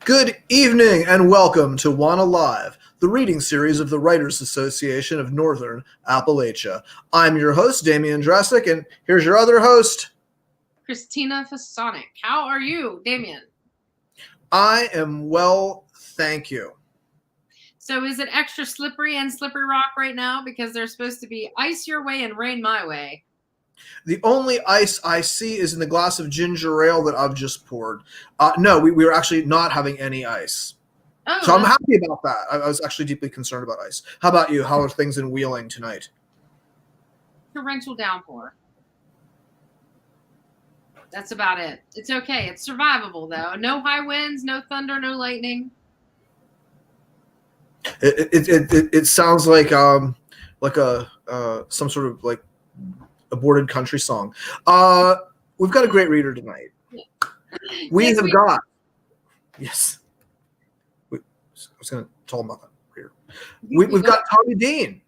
Good evening and welcome to WANA Live, the reading series of the Writers Association of Northern Appalachia. I'm your host, Damian Dressick, and here's your other host, Christina Fasonic. How are you, Damien? I am well, thank you. So is it extra slippery and slippery rock right now because there's supposed to be ice your way and rain my way? The only ice I see is in the glass of ginger ale that I've just poured. No, we were actually not having any ice. Oh, So I'm happy about that. I was actually deeply concerned about ice. How about you? How are things in Wheeling tonight? torrential downpour. That's about it. It's okay. It's survivable, though. No high winds, no thunder, no lightning. It sounds like some sort of like aborted country song. We've got a great reader tonight. We Yes, have got yes. I was going to tell him about that reader. We've got Tommy Dean.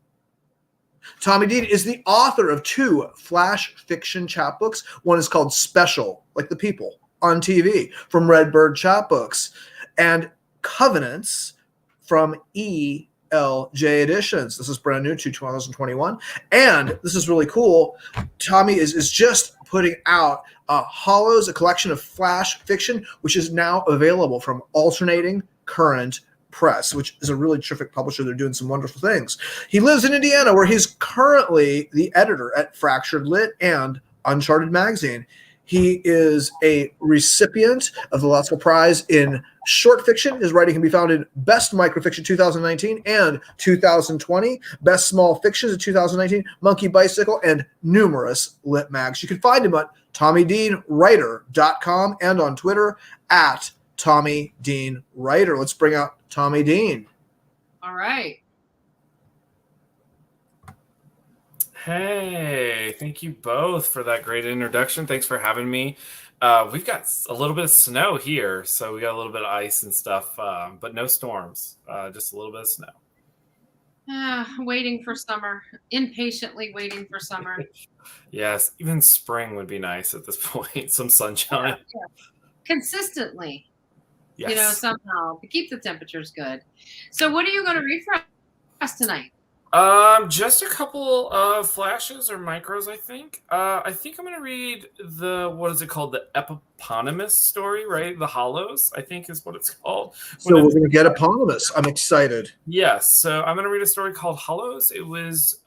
Tommy Dean is the author of two flash fiction chapbooks. One is called Special, like the people on TV, from Redbird Chapbooks, and Covenants from ELJ Editions. This is brand new to 2021. And this is really cool. Tommy is just putting out Hollows, a collection of flash fiction, which is now available from Alternating Current Press, which is a really terrific publisher. They're doing some wonderful things. He lives in Indiana, where he's currently the editor at Fractured Lit and Uncharted Magazine. He is a recipient of the Lasker Prize in short fiction. His writing can be found in Best Microfiction 2019 and 2020, Best Small Fictions in 2019, Monkey Bicycle, and numerous lit mags. You can find him at TommyDeanWriter.com and on Twitter at Tommy Dean Writer. Let's bring out Tommy Dean. All right. Hey, thank you both for that great introduction. Thanks for having me. We've got a little bit of snow here, so we got a little bit of ice and stuff, but no storms, just a little bit of snow. Waiting for summer, impatiently waiting for summer. Yes, even spring would be nice at this point. Some sunshine. Yeah. Consistently. Yes. Somehow to keep the temperatures good. So what are you going to read for us tonight? Just a couple of flashes or micros, I think. I think I'm going to read what is it called? The eponymous story, right? The Hollows, I think is what it's called. So we're going to get eponymous. I'm excited. Yes. So I'm going to read a story called Hollows. It was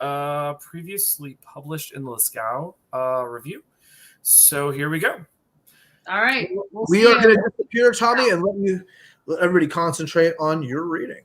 previously published in the Lascaux Review. So here we go. All right. We are going to disappear, Tommy, and let everybody concentrate on your reading.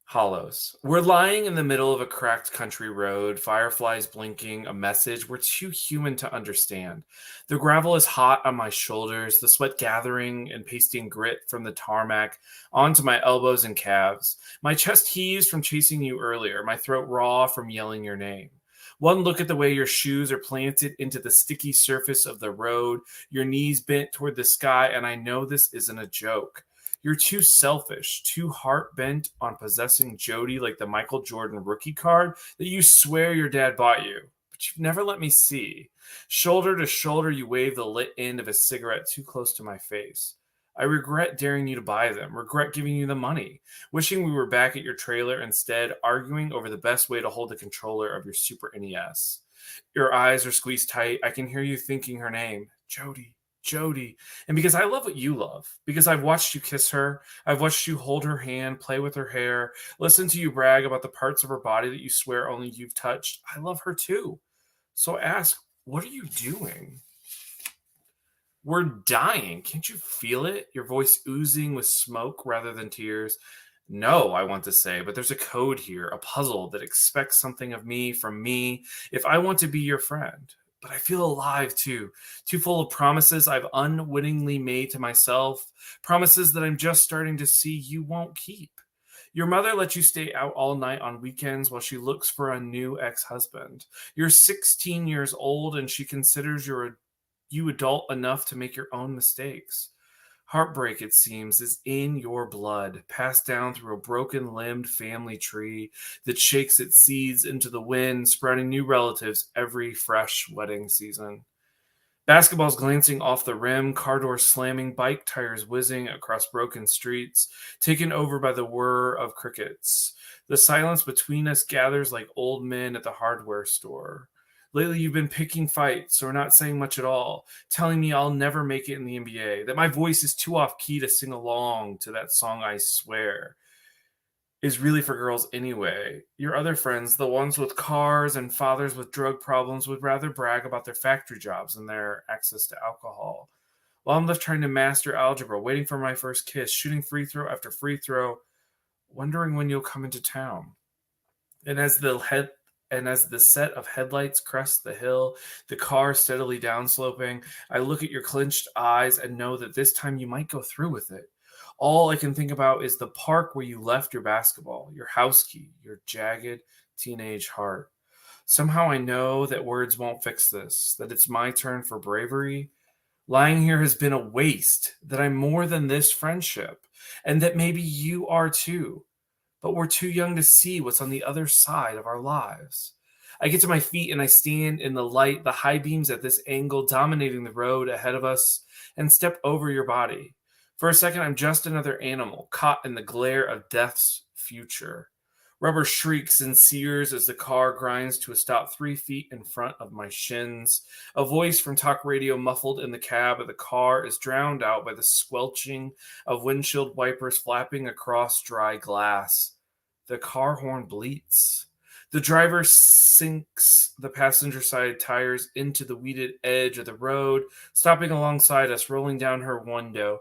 Hollows. We're lying in the middle of a cracked country road, fireflies blinking, a message we're too human to understand. The gravel is hot on my shoulders, the sweat gathering and pasting grit from the tarmac onto my elbows and calves. My chest heaves from chasing you earlier, my throat raw from yelling your name. One look at the way your shoes are planted into the sticky surface of the road, your knees bent toward the sky, and I know this isn't a joke. You're too selfish, too heart-bent on possessing Jody like the Michael Jordan rookie card that you swear your dad bought you, but you've never let me see. Shoulder to shoulder, you wave the lit end of a cigarette too close to my face. I regret daring you to buy them, regret giving you the money, wishing we were back at your trailer instead, arguing over the best way to hold the controller of your Super NES. Your eyes are squeezed tight. I can hear you thinking her name, Jody. Jody. And because I love what you love, because I've watched you kiss her, I've watched you hold her hand, play with her hair, listen to you brag about the parts of her body that you swear only you've touched, I love her too. So ask, what are you doing? We're dying. Can't you feel it? Your voice oozing with smoke rather than tears. No, I want to say, but there's a code here, a puzzle that expects something of me from me if I want to be your friend. But I feel alive too full of promises I've unwittingly made to myself, promises that I'm just starting to see you won't keep. Your mother lets you stay out all night on weekends while she looks for a new ex-husband. You're 16 years old and she considers you adult enough to make your own mistakes. Heartbreak, it seems, is in your blood, passed down through a broken-limbed family tree that shakes its seeds into the wind, sprouting new relatives every fresh wedding season. Basketballs glancing off the rim, car doors slamming, bike tires whizzing across broken streets, taken over by the whir of crickets. The silence between us gathers like old men at the hardware store. Lately, you've been picking fights or not saying much at all, telling me I'll never make it in the NBA, that my voice is too off key to sing along to that song I swear is really for girls anyway. Your other friends, the ones with cars and fathers with drug problems, would rather brag about their factory jobs and their access to alcohol. While I'm left trying to master algebra, waiting for my first kiss, shooting free throw after free throw, wondering when you'll come into town. And as the set of headlights crest the hill, the car steadily downsloping, I look at your clenched eyes and know that this time you might go through with it. All I can think about is the park where you left your basketball, your house key, your jagged teenage heart. Somehow I know that words won't fix this, that it's my turn for bravery. Lying here has been a waste, that I'm more than this friendship, and that maybe you are too. But we're too young to see what's on the other side of our lives. I get to my feet and I stand in the light, the high beams at this angle dominating the road ahead of us, and step over your body. For a second, I'm just another animal caught in the glare of death's future. Rubber shrieks and sears as the car grinds to a stop 3 feet in front of my shins. A voice from talk radio muffled in the cab of the car is drowned out by the squelching of windshield wipers flapping across dry glass. The car horn bleats. The driver sinks the passenger side tires into the weeded edge of the road, stopping alongside us, rolling down her window.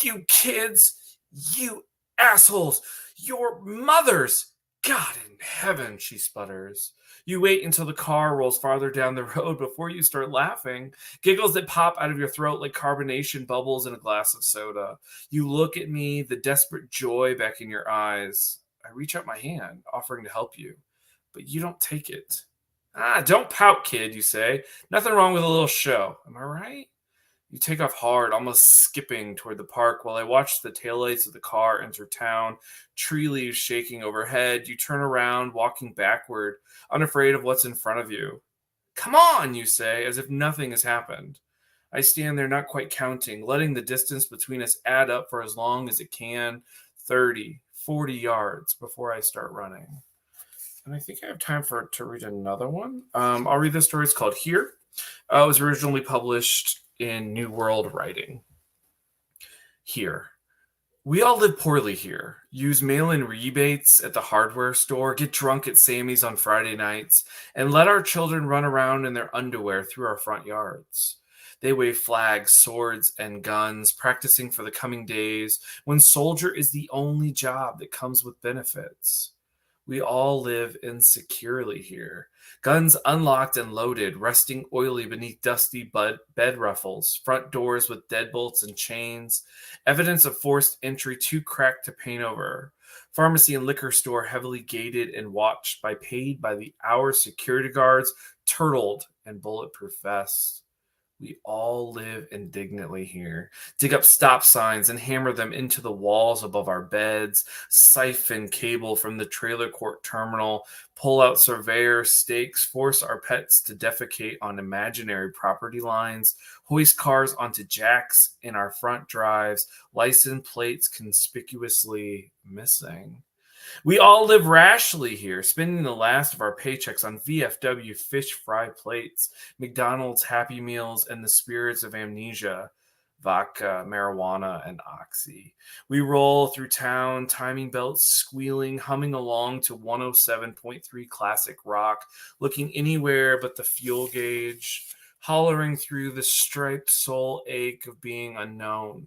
You kids, you assholes, your mothers. God in heaven, she sputters. You wait until the car rolls farther down the road before you start laughing. Giggles that pop out of your throat like carbonation bubbles in a glass of soda. You look at me, the desperate joy back in your eyes. I reach out my hand, offering to help you, but you don't take it. Don't pout, kid, you say. Nothing wrong with a little show. Am I right? You take off hard, almost skipping toward the park while I watch the taillights of the car enter town, tree leaves shaking overhead. You turn around, walking backward, unafraid of what's in front of you. Come on, you say, as if nothing has happened. I stand there not quite counting, letting the distance between us add up for as long as it can, 30, 40 yards before I start running. And I think I have time to read another one. I'll read this story. It's called Here. It was originally published in New World Writing. Here. We all live poorly here. Use mail-in rebates at the hardware store, get drunk at Sammy's on Friday nights, and let our children run around in their underwear through our front yards. They wave flags, swords, and guns, practicing for the coming days when soldier is the only job that comes with benefits. We all live insecurely here. Guns unlocked and loaded, resting oily beneath dusty bed ruffles, front doors with deadbolts and chains, evidence of forced entry too cracked to paint over, pharmacy and liquor store heavily gated and watched by paid by the hour security guards, turtled and bulletproof vests. We all live indignantly here. Dig up stop signs and hammer them into the walls above our beds, siphon cable from the trailer court terminal, pull out surveyor stakes, force our pets to defecate on imaginary property lines, hoist cars onto jacks in our front drives, license plates conspicuously missing. We all live rashly here, spending the last of our paychecks on VFW fish fry plates, McDonald's Happy Meals, and the spirits of amnesia, vodka, marijuana, and oxy. We roll through town, timing belts squealing, humming along to 107.3 classic rock, looking anywhere but the fuel gauge, hollering through the striped soul ache of being unknown.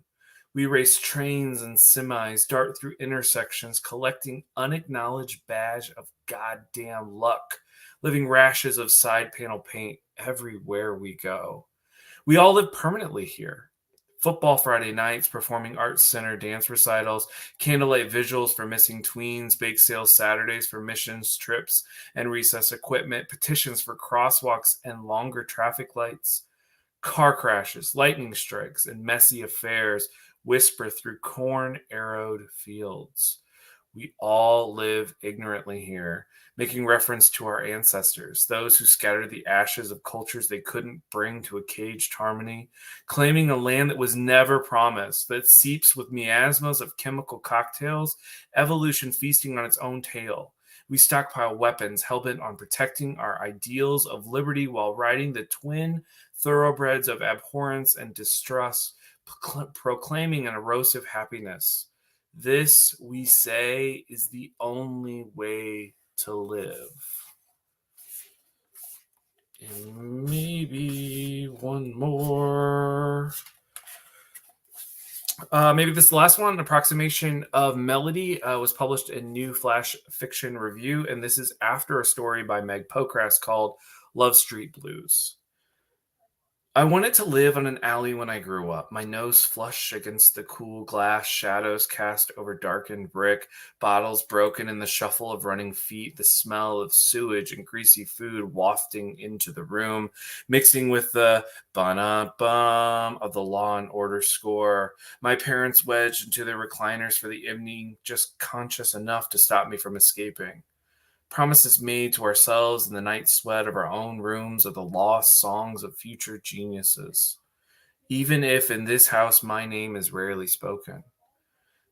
We race trains and semis, dart through intersections, collecting unacknowledged badge of goddamn luck, leaving rashes of side panel paint everywhere we go. We all live permanently here. Football Friday nights, performing arts center dance recitals, candlelight vigils for missing tweens, bake sales Saturdays for missions trips and recess equipment, petitions for crosswalks and longer traffic lights, car crashes, lightning strikes, and messy affairs whisper through corn-arrowed fields. We all live ignorantly here, making reference to our ancestors, those who scattered the ashes of cultures they couldn't bring to a caged harmony, claiming a land that was never promised, that seeps with miasmas of chemical cocktails, evolution feasting on its own tail. We stockpile weapons, hell-bent on protecting our ideals of liberty while riding the twin thoroughbreds of abhorrence and distrust, proclaiming an erosive happiness. This, we say, is the only way to live. And maybe one more. Maybe this last one, Approximation of Melody, was published in New Flash Fiction Review, and this is after a story by Meg Pokras called Love Street Blues. I wanted to live on an alley when I grew up, my nose flush against the cool glass, shadows cast over darkened brick, bottles broken in the shuffle of running feet, the smell of sewage and greasy food wafting into the room, mixing with the ba-na-bum of the Law and Order score. My parents wedged into their recliners for the evening, just conscious enough to stop me from escaping. Promises made to ourselves in the night sweat of our own rooms are the lost songs of future geniuses, even if in this house my name is rarely spoken.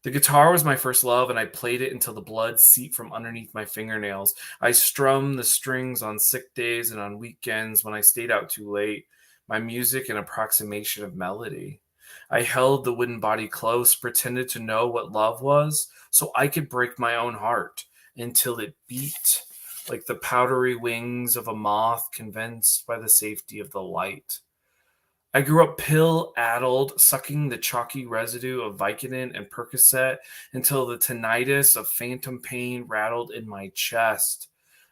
The guitar was my first love, and I played it until the blood seeped from underneath my fingernails. I strummed the strings on sick days and on weekends when I stayed out too late, my music an approximation of melody. I held the wooden body close, pretended to know what love was, so I could break my own heart until it beat like the powdery wings of a moth convinced by the safety of the light. I grew up pill-addled, sucking the chalky residue of Vicodin and Percocet until the tinnitus of phantom pain rattled in my chest.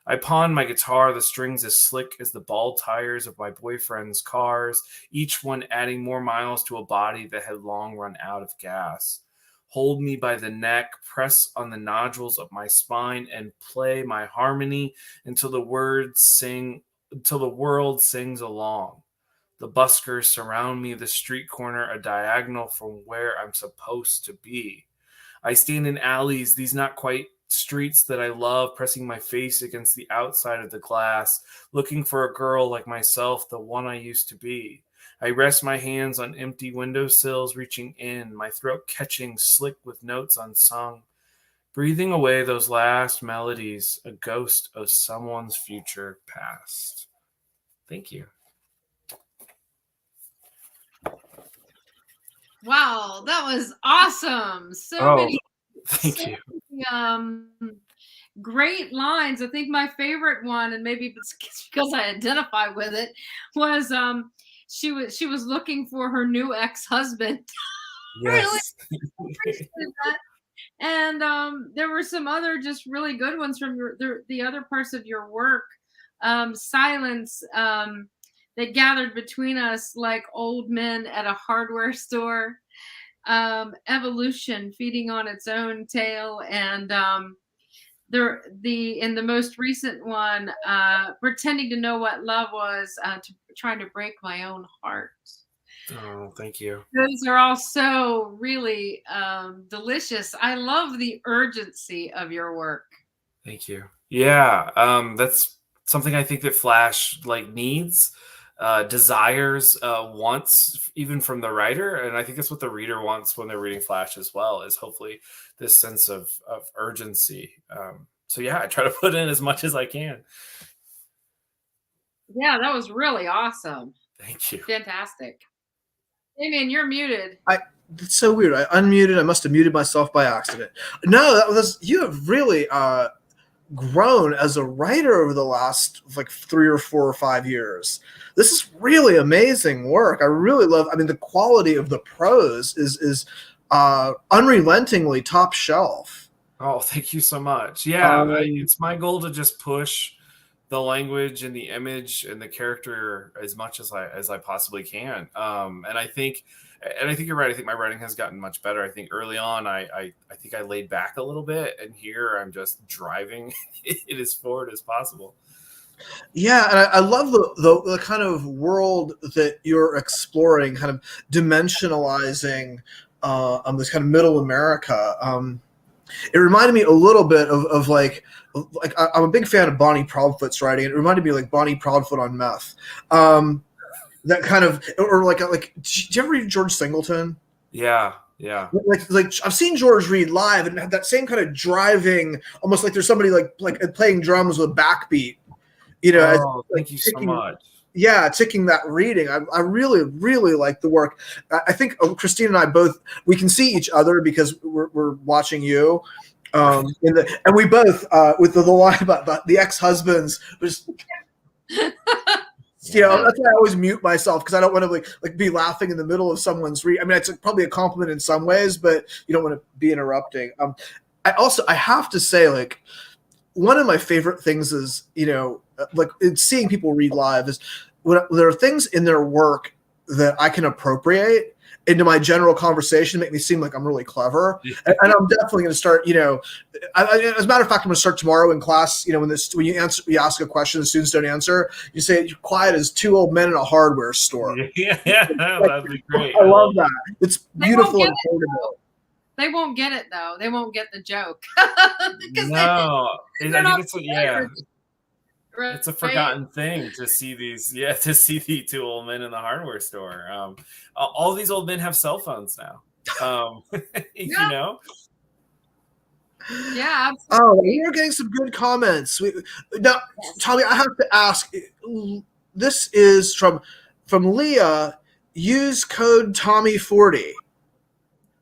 I pawned my guitar, the strings as slick as the bald tires of my boyfriend's cars, each one adding more miles to a body that had long run out of gas. Hold me by the neck, press on the nodules of my spine, and play my harmony until the world sings along. The buskers surround me, the street corner a diagonal from where I'm supposed to be. I stand in alleys, these not quite streets that I love, pressing my face against the outside of the glass, looking for a girl like myself, the one I used to be. I rest my hands on empty windowsills, reaching in, my throat catching slick with notes unsung, breathing away those last melodies, a ghost of someone's future past. Thank you. Wow, that was awesome. So many thank you. Great lines. I think my favorite one, and maybe it's because I identify with it, was she was looking for her new ex-husband. Yes. Really appreciate that. And there were some other just really good ones from the other parts of your work. Silence that gathered between us like old men at a hardware store. Evolution feeding on its own tail, and in the most recent one, pretending to know what love was, trying to break my own heart. Oh, thank you. Those are all so really delicious. I love the urgency of your work. Thank you. Yeah, that's something I think that Flash needs, desires, wants, even from the writer, and I think that's what the reader wants when they're reading Flash as well. Is hopefully this sense of urgency. So yeah, I try to put in as much as I can. Yeah, that was really awesome. Thank you. Fantastic. Damien, you're muted. It's so weird. I unmuted. I must have muted myself by accident. No, you have really grown as a writer over the last 3 or 4 or 5 years. This is really amazing work. I really love. I mean, the quality of the prose is unrelentingly top shelf. Oh, thank you so much. Yeah, it's my goal to just push the language and the image and the character as much as I possibly can. And I think you're right. I think my writing has gotten much better. I think early on, I think I laid back a little bit, and here I'm just driving it as forward as possible. Yeah, and I love the kind of world that you're exploring, kind of dimensionalizing this kind of middle America. It reminded me a little bit of like I'm a big fan of Bonnie Proudfoot's writing. It reminded me of like Bonnie Proudfoot on meth. That kind of, or like did you ever read George Singleton? Yeah, yeah. Like I've seen George read live and have that same kind of driving, almost like there's somebody like playing drums with a backbeat. You know, Oh, like thank you so much. yeah, ticking that reading. I really, really like the work. I think Christine and I both, we can see each other because we're watching you. And we both, with the line about the ex-husbands, was, you know, that's why I always mute myself because I don't want to like be laughing in the middle of someone's I mean, it's probably a compliment in some ways, but you don't want to be interrupting. I have to say, like, one of my favorite things is, you know, like seeing people read live is when there are things in their work that I can appropriate into my general conversation, make me seem like I'm really clever. And I'm definitely going to start, you know, as a matter of fact, I'm going to start tomorrow in class. You know, when you ask a question, the students don't answer. You say, "You're quiet as two old men in a hardware store." Yeah, Like, that'd be great. I love that. It's beautiful and portable. They won't get it though. They won't get the joke. No, I think it's Right, it's a forgotten thing to see to see the two old men in the hardware store. All these old men have cell phones now. You know. Yeah, absolutely. Oh, we're getting some good comments. Now, Tommy, I have to ask. This is from Leah. Use code Tommy40.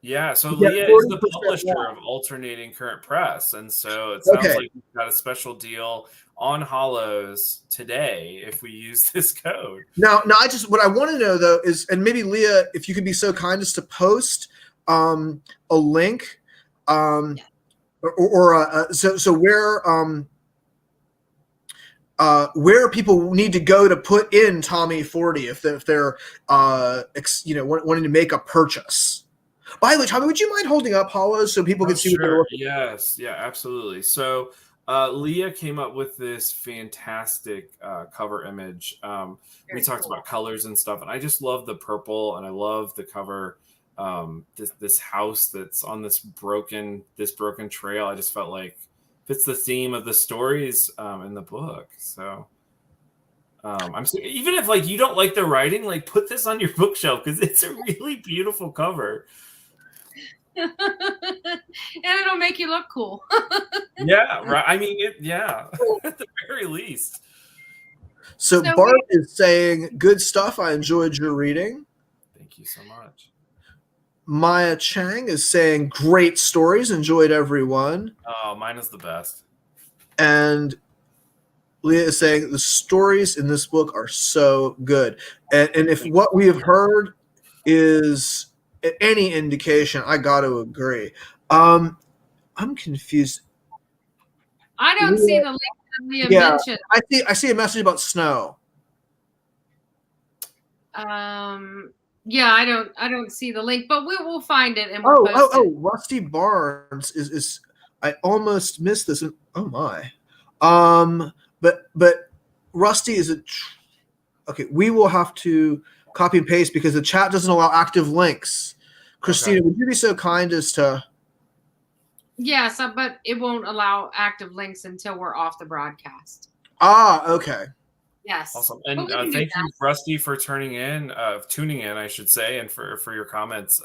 Yeah, so Yeah, Leah is the 40% publisher off. of Alternating Current Press, and so it sounds like we've got a special deal on Hollows today if we use this code. Now, what I want to know though is, and maybe Leah, if you could be so kind as to post a link, so where people need to go to put in Tommy 40 if they're you know, wanting to make a purchase. By the way, Tommy, would you mind holding up Hollows so people can see what they're looking at? Yes, yeah, absolutely. So Leah came up with this fantastic cover image. We talked about colors and stuff, and I just love the purple, and I love the cover. This house that's on this broken trail. I just felt like fits the theme of the stories in the book. So even if like you don't like the writing, like put this on your bookshelf because it's a really beautiful cover. And it'll make you look cool. Yeah, right. I mean, at the very least. So Bart is saying, "Good stuff. I enjoyed your reading." Thank you so much. Maya Chang is saying, "Great stories. Enjoyed everyone." Oh, mine is the best. And Leah is saying, "The stories in this book are so good." And if what we have heard is any indication, I got to agree. I'm confused. I don't see the link that Leah mentioned. I see a message about snow. Yeah, I don't see the link, but we will find it and we'll post it. Rusty Barnes is I almost missed this. Oh my. But Rusty is okay. We will have to copy and paste because the chat doesn't allow active links. Christina, would you be so kind as to? Yes, but it won't allow active links until we're off the broadcast. Okay. Yes. Awesome. And thank you, Rusty, for tuning in, I should say, and for your comments.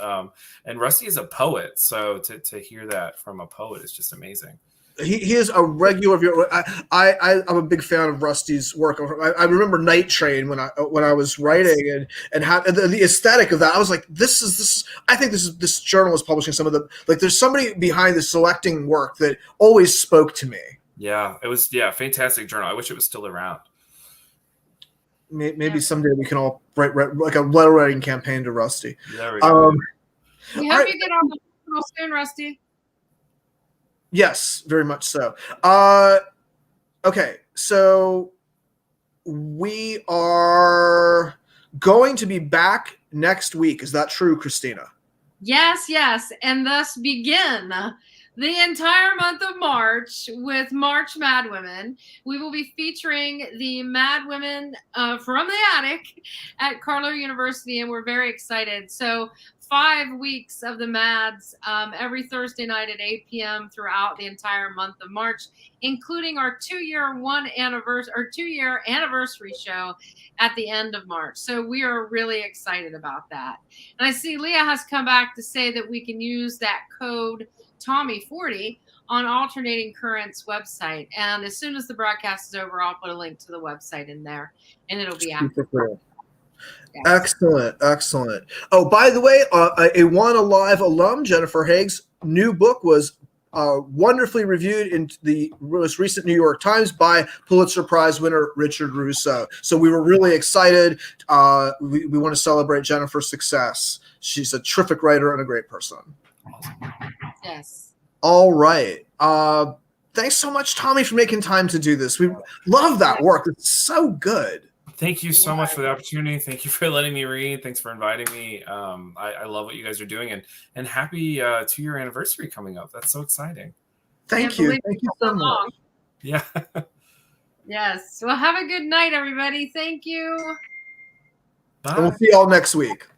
And Rusty is a poet, so to hear that from a poet is just amazing. He is a regular viewer. I'm a big fan of Rusty's work. I remember Night Train when I was writing and how the aesthetic of that. I was like, this. I think this journal is publishing some of the, like, there's somebody behind the selecting work that always spoke to me. Yeah, it was fantastic journal. I wish it was still around. Maybe someday we can all write like a letter writing campaign to Rusty. There we go. We hope you get on the show soon, Rusty. Yes, very much so. Okay, so we are going to be back next week. Is that true, Christina? Yes, and thus begin the entire month of March with March Mad Women. We will be featuring the Mad Women from the Attic at Carlow University, and we're very excited. So 5 weeks of the Mads every Thursday night at 8 p.m. throughout the entire month of March, including our 2-year anniversary show at the end of March. So we are really excited about that. And I see Leah has come back to say that we can use that code Tommy40 on Alternating Currents website. And as soon as the broadcast is over, I'll put a link to the website in there, and it'll be active. Cool. Yes. Excellent. Oh, by the way, a WANA Live alum, Jennifer Haig's new book was wonderfully reviewed in the most recent New York Times by Pulitzer Prize winner Richard Russo. So we were really excited. We want to celebrate Jennifer's success. She's a terrific writer and a great person. Yes. All right. Thanks so much, Tommy, for making time to do this. We love that work. It's so good. Thank you so much for the opportunity. Thank you for letting me read. Thanks for inviting me. I love what you guys are doing, and happy 2-year anniversary coming up. That's so exciting. Thank you. Thank you so much. Yeah. Yes. Well, have a good night, everybody. Thank you. Bye. And we'll see you all next week.